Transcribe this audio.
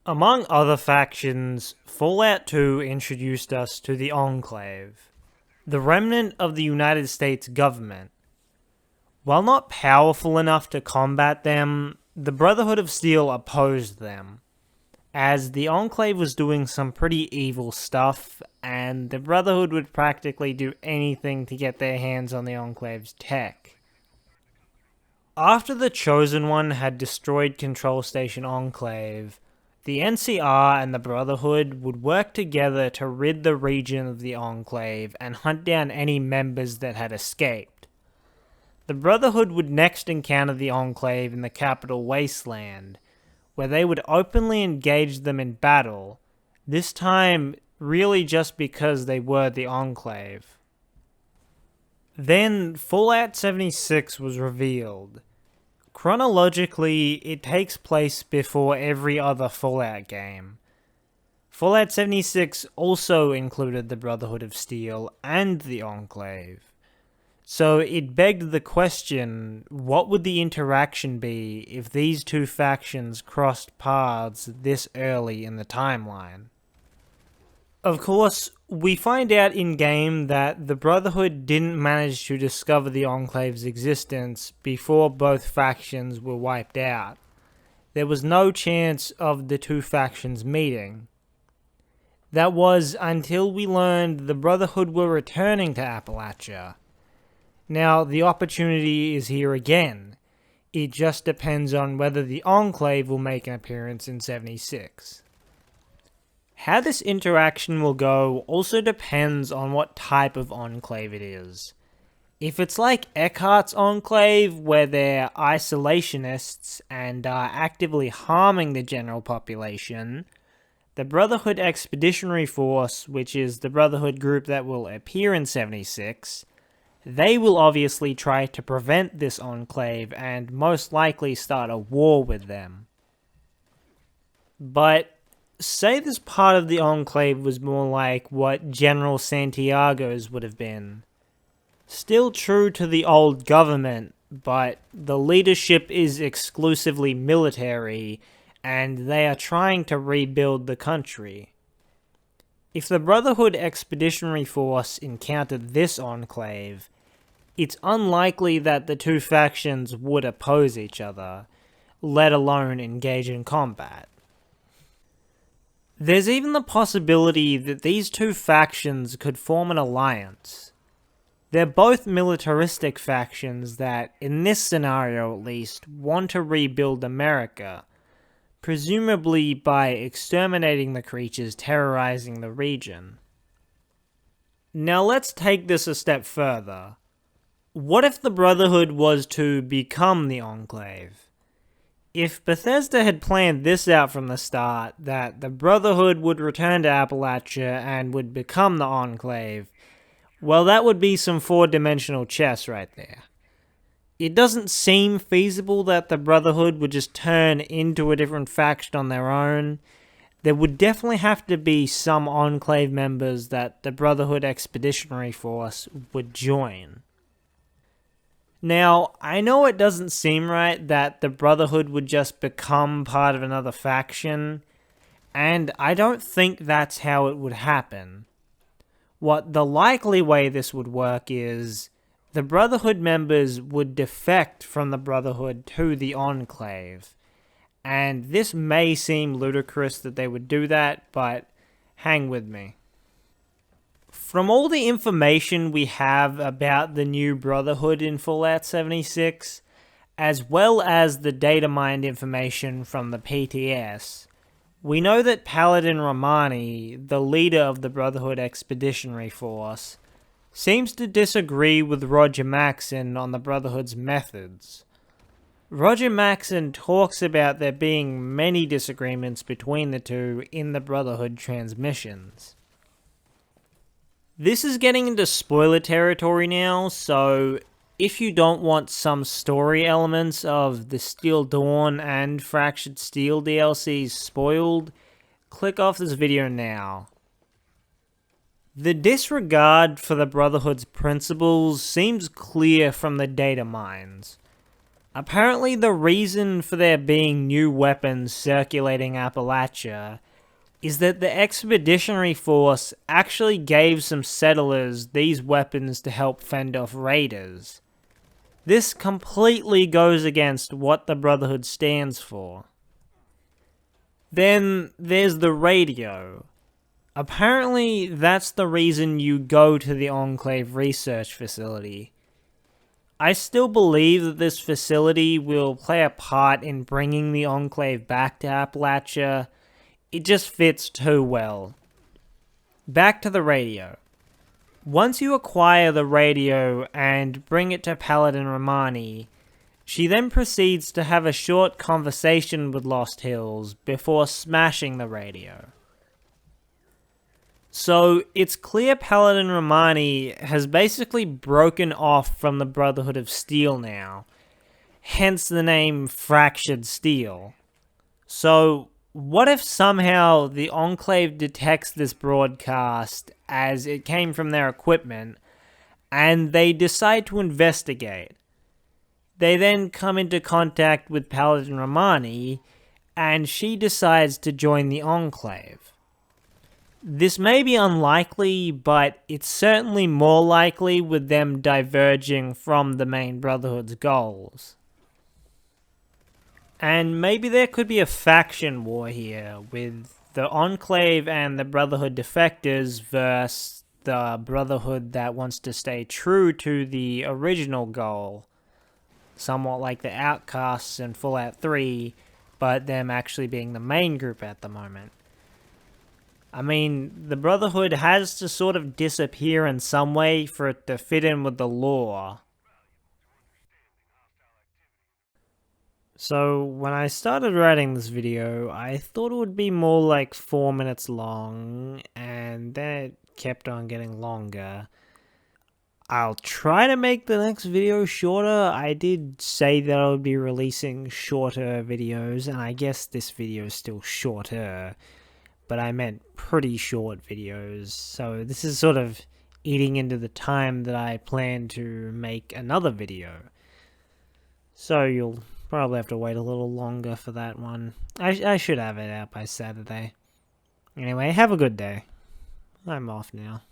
Among other factions, Fallout 2 introduced us to the Enclave, the remnant of the United States government. While not powerful enough to combat them, the Brotherhood of Steel opposed them, as the Enclave was doing some pretty evil stuff, and the Brotherhood would practically do anything to get their hands on the Enclave's tech. After the Chosen One had destroyed Control Station Enclave, the NCR and the Brotherhood would work together to rid the region of the Enclave and hunt down any members that had escaped. The Brotherhood would next encounter the Enclave in the capital Wasteland, where they would openly engage them in battle, this time really just because they were the Enclave. Then Fallout 76 was revealed. Chronologically, it takes place before every other Fallout game. Fallout 76 also included the Brotherhood of Steel and the Enclave. So it begged the question, what would the interaction be if these two factions crossed paths this early in the timeline? Of course, we find out in-game that the Brotherhood didn't manage to discover the Enclave's existence before both factions were wiped out. There was no chance of the two factions meeting. That was until we learned the Brotherhood were returning to Appalachia. Now, the opportunity is here again. It just depends on whether the Enclave will make an appearance in 76. How this interaction will go also depends on what type of Enclave it is. If it's like Eckhart's Enclave, where they're isolationists and are actively harming the general population, the Brotherhood Expeditionary Force, which is the Brotherhood group that will appear in 76, they will obviously try to prevent this Enclave and most likely start a war with them. But say this part of the Enclave was more like what General Santiago's would have been. Still true to the old government, but the leadership is exclusively military, and they are trying to rebuild the country. If the Brotherhood Expeditionary Force encountered this Enclave, it's unlikely that the two factions would oppose each other, let alone engage in combat. There's even the possibility that these two factions could form an alliance. They're both militaristic factions that, in this scenario at least, want to rebuild America, presumably by exterminating the creatures terrorizing the region. Now let's take this a step further. What if the Brotherhood was to become the Enclave? If Bethesda had planned this out from the start, that the Brotherhood would return to Appalachia and would become the Enclave, well, that would be some four-dimensional chess right there. It doesn't seem feasible that the Brotherhood would just turn into a different faction on their own. There would definitely have to be some Enclave members that the Brotherhood Expeditionary Force would join. Now, I know it doesn't seem right that the Brotherhood would just become part of another faction, and I don't think that's how it would happen. What the likely way this would work is, the Brotherhood members would defect from the Brotherhood to the Enclave, and this may seem ludicrous that they would do that, but hang with me. From all the information we have about the new Brotherhood in Fallout 76, as well as the data mined information from the PTS, we know that Paladin Romani, the leader of the Brotherhood Expeditionary Force, seems to disagree with Roger Maxson on the Brotherhood's methods. Roger Maxson talks about there being many disagreements between the two in the Brotherhood transmissions. This is getting into spoiler territory now, so if you don't want some story elements of the Steel Dawn and Fractured Steel DLCs spoiled, click off this video now. The disregard for the Brotherhood's principles seems clear from the data mines. Apparently the reason for there being new weapons circulating Appalachia is that the Expeditionary Force actually gave some settlers these weapons to help fend off raiders. This completely goes against what the Brotherhood stands for. Then there's the radio. Apparently that's the reason you go to the Enclave research facility. I still believe that this facility will play a part in bringing the Enclave back to Appalachia. It just fits too well. Back to the radio. Once you acquire the radio and bring it to Paladin Romani, she then proceeds to have a short conversation with Lost Hills before smashing the radio. So it's clear Paladin Romani has basically broken off from the Brotherhood of Steel now, hence the name Fractured Steel. So what if somehow the Enclave detects this broadcast as it came from their equipment, and they decide to investigate? They then come into contact with Paladin Romani, and she decides to join the Enclave. This may be unlikely, but it's certainly more likely with them diverging from the main Brotherhood's goals. And maybe there could be a faction war here, with the Enclave and the Brotherhood defectors versus the Brotherhood that wants to stay true to the original goal. Somewhat like the Outcasts in Fallout 3, but them actually being the main group at the moment. I mean, the Brotherhood has to sort of disappear in some way for it to fit in with the lore. So, when I started writing this video, I thought it would be more like 4 minutes long, and then it kept on getting longer. I'll try to make the next video shorter. I did say that I would be releasing shorter videos, and I guess this video is still shorter, but I meant pretty short videos, so this is sort of eating into the time that I plan to make another video. So you'll probably have to wait a little longer for that one. I should have it out by Saturday. Anyway, have a good day. I'm off now.